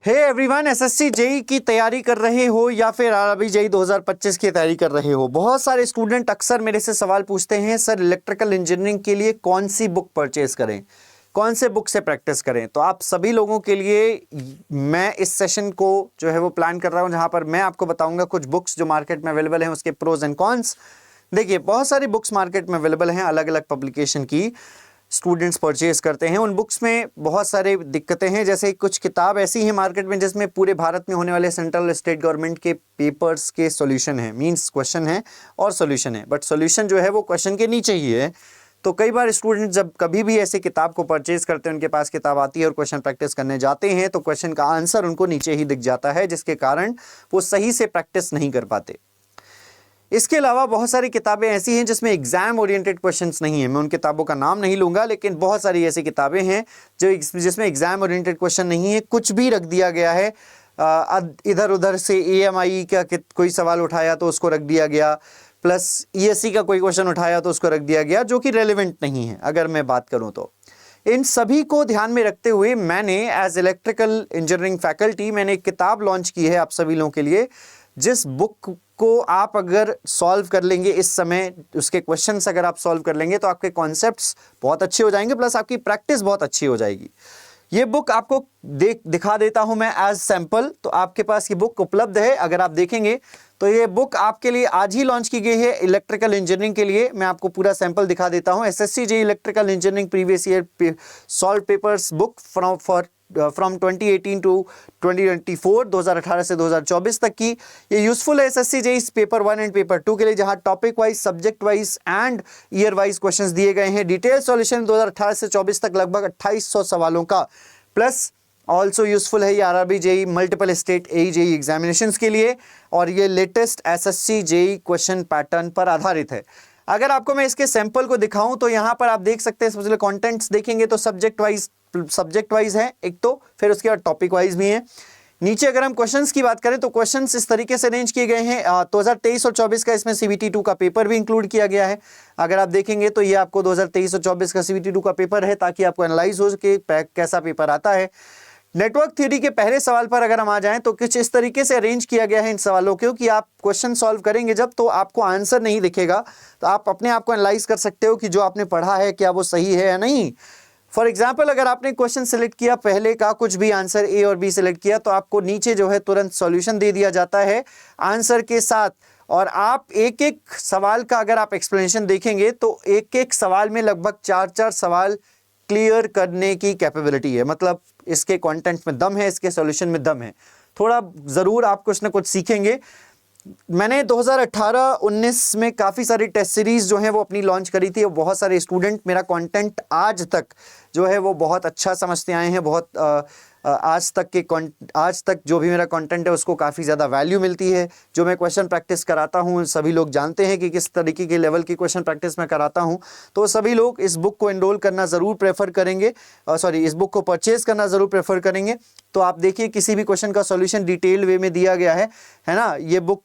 Hey everyone, SSC JE की तैयारी कर रहे हो या फिर आरआरबी जेई 2025 की तैयारी कर रहे हो। बहुत सारे स्टूडेंट अक्सर मेरे से सवाल पूछते हैं, सर इलेक्ट्रिकल इंजीनियरिंग के लिए कौन सी बुक परचेज करें, कौन से बुक से प्रैक्टिस करें। तो आप सभी लोगों के लिए मैं इस सेशन को जो है वो प्लान कर रहा हूं, जहां पर मैं आपको बताऊंगा कुछ बुक्स जो मार्केट में अवेलेबल हैं, उसके प्रोज एंड कॉन्स। देखिए, बहुत सारी बुक्स मार्केट में अवेलेबल हैं, अलग अलग पब्लिकेशन की स्टूडेंट्स परचेज करते हैं। उन बुक्स में बहुत सारे दिक्कतें हैं, जैसे कुछ किताब ऐसी हैं मार्केट में जिसमें पूरे भारत में होने वाले सेंट्रल स्टेट गवर्नमेंट के पेपर्स के सॉल्यूशन है, मींस क्वेश्चन है और सॉल्यूशन है, बट सॉल्यूशन जो है वो क्वेश्चन के नीचे ही है। तो कई बार स्टूडेंट जब कभी भी ऐसे किताब को परचेज करते हैं, उनके पास किताब आती है और क्वेश्चन प्रैक्टिस करने जाते हैं, तो क्वेश्चन का आंसर उनको नीचे ही दिख जाता है, जिसके कारण वो सही से प्रैक्टिस नहीं कर पाते। इसके अलावा बहुत सारी किताबें ऐसी हैं जिसमें एग्जाम ओरिएंटेड क्वेश्चन्स नहीं है। मैं उन किताबों का नाम नहीं लूंगा, लेकिन बहुत सारी ऐसी किताबें हैं जिसमें एग्जाम ओरिएंटेड क्वेश्चन नहीं है, कुछ भी रख दिया गया है। इधर उधर से EMI का कोई सवाल उठाया तो उसको रख दिया गया, प्लस ESC का कोई क्वेश्चन उठाया तो उसको रख दिया गया, जो कि रेलिवेंट नहीं है अगर मैं बात करूं तो। इन सभी को ध्यान में रखते हुए मैंने एज इलेक्ट्रिकल इंजीनियरिंग फैकल्टी मैंने एक किताब लॉन्च की है आप सभी लोगों के लिए, जिस बुक को आप अगर सॉल्व कर लेंगे इस समय, उसके क्वेश्चंस अगर आप सॉल्व कर लेंगे तो आपके कॉन्सेप्ट्स बहुत अच्छे हो जाएंगे, प्लस आपकी प्रैक्टिस बहुत अच्छी हो जाएगी। ये बुक आपको दिखा देता हूं मैं एज सैंपल। तो आपके पास ये बुक उपलब्ध है, अगर आप देखेंगे तो ये बुक आपके लिए आज ही लॉन्च की गई है इलेक्ट्रिकल इंजीनियरिंग के लिए। मैं आपको पूरा सैंपल दिखा देता हूं। SSC JEE electrical engineering previous year solve papers book from 2018 to 2024, 2018 से 2024 तक की। ये यूजफुल है SSC JEE paper 1 and paper 2 के लिए, जहां topic wise, subject wise and year wise questions दिए गए हैं। डिटेल सॉल्यूशन 2018 से 24 तक लगभग 2800 सवालों का, प्लस ऑल्सो यूजफुल है ये RRB JEE multiple state JEE examinations के लिए, और ये latest SSC JEE question pattern पर आधारित है। अगर आपको मैं इसके सैंपल को दिखाऊं तो यहां पर आप देख सकते हैं, सबसे पहले कंटेंट्स देखेंगे तो सब्जेक्ट वाइज है एक, तो फिर उसके बाद टॉपिक वाइज भी है। नीचे अगर हम क्वेश्चंस की बात करें तो क्वेश्चंस इस तरीके से अरेंज किए गए हैं। 2023 और 24 का इसमें CBT 2 का पेपर भी इंक्लूड किया गया है। अगर आप देखेंगे तो ये आपको 2023 और 24 का CBT 2 का पेपर है, ताकि आपको एनालाइज हो सके कैसा पेपर आता है। नेटवर्क थ्योरी के पहले सवाल पर अगर हम आ जाएं तो कुछ इस तरीके से अरेंज किया गया है इन सवालों को कि आप क्वेश्चन सॉल्व करेंगे जब, तो आपको आंसर नहीं दिखेगा, तो आप अपने आप को एनालाइज कर सकते हो कि जो आपने पढ़ा है क्या वो सही है या नहीं। फॉर एग्जाम्पल, अगर आपने क्वेश्चन सेलेक्ट किया, पहले का कुछ भी आंसर A और B सेलेक्ट किया, तो आपको नीचे जो है तुरंत सॉल्यूशन दे दिया जाता है आंसर के साथ, और आप एक एक सवाल का अगर आप एक्सप्लेनेशन देखेंगे तो एक एक सवाल में लगभग 4-4 सवाल क्लियर करने की कैपेबिलिटी है। मतलब इसके कंटेंट में दम है, इसके सॉल्यूशन में दम है। थोड़ा ज़रूर आप कुछ ना कुछ सीखेंगे। मैंने 2018-19 में काफ़ी सारी टेस्ट सीरीज़ जो हैं वो अपनी लॉन्च करी थी, और बहुत सारे स्टूडेंट मेरा कंटेंट आज तक जो है वो बहुत अच्छा समझते आए हैं। बहुत आज तक जो भी मेरा कंटेंट है उसको काफ़ी ज़्यादा वैल्यू मिलती है। जो मैं क्वेश्चन प्रैक्टिस कराता हूँ, सभी लोग जानते हैं कि किस तरीके के लेवल की क्वेश्चन प्रैक्टिस मैं कराता हूँ। तो सभी लोग इस बुक को एनरोल करना ज़रूर प्रेफर करेंगे, इस बुक को परचेज़ करना ज़रूर प्रेफर करेंगे। तो आप देखिए, किसी भी क्वेश्चन का सॉल्यूशन डिटेल्ड वे में दिया गया है ना। ये बुक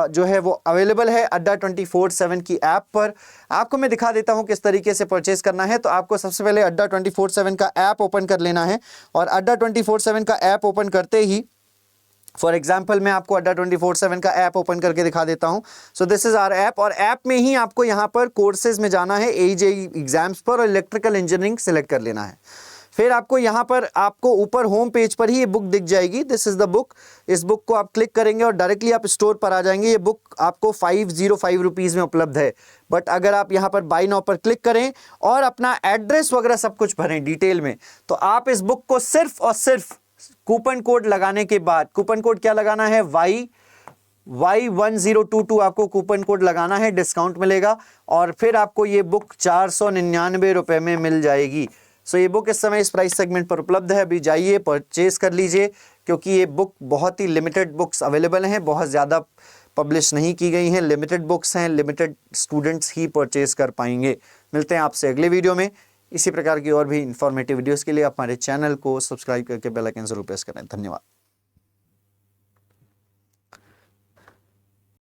जो है वो अवेलेबल है अड्डा 24/7 की ऐप पर। आपको मैं दिखा देता हूं किस तरीके से परचेज करना है। तो आपको सबसे पहले अड्डा 24/7 का ऐप ओपन कर लेना है, और अड्डा 24/7 का ऐप ओपन करते ही, फॉर एग्जाम्पल मैं आपको अड्डा 24/7 का ऐप ओपन करके दिखा देता हूं। So this is our app, और ऐप में ही आपको यहां पर कोर्सेज में जाना है, जेईई एग्जाम्स पर, और इलेक्ट्रिकल इंजीनियरिंग सेलेक्ट कर लेना है। फिर आपको यहाँ पर ऊपर होम पेज पर ही ये बुक दिख जाएगी, दिस इज द बुक। इस बुक को आप क्लिक करेंगे और डायरेक्टली आप स्टोर पर आ जाएंगे। ये बुक आपको 505 रुपीज़ में उपलब्ध है। बट अगर आप यहाँ पर बाय नाउ पर क्लिक करें और अपना एड्रेस वगैरह सब कुछ भरें डिटेल में, तो आप इस बुक को सिर्फ और सिर्फ कूपन कोड लगाने के बाद, कूपन कोड क्या लगाना है, Y1022 आपको कूपन कोड लगाना है, डिस्काउंट मिलेगा, और फिर आपको ये बुक 499 रुपये में मिल जाएगी। सो ये बुक इस समय इस प्राइस सेगमेंट पर उपलब्ध है। अभी जाइए परचेज कर लीजिए, क्योंकि ये बुक बहुत ही लिमिटेड बुक्स अवेलेबल हैं, बहुत ज़्यादा पब्लिश नहीं की गई हैं, लिमिटेड बुक्स हैं, लिमिटेड स्टूडेंट्स ही परचेज कर पाएंगे। मिलते हैं आपसे अगले वीडियो में। इसी प्रकार की और भी इंफॉर्मेटिव वीडियोस के लिए आप हमारे चैनल को सब्सक्राइब करके बेल आइकन जरूर प्रेस करें। धन्यवाद।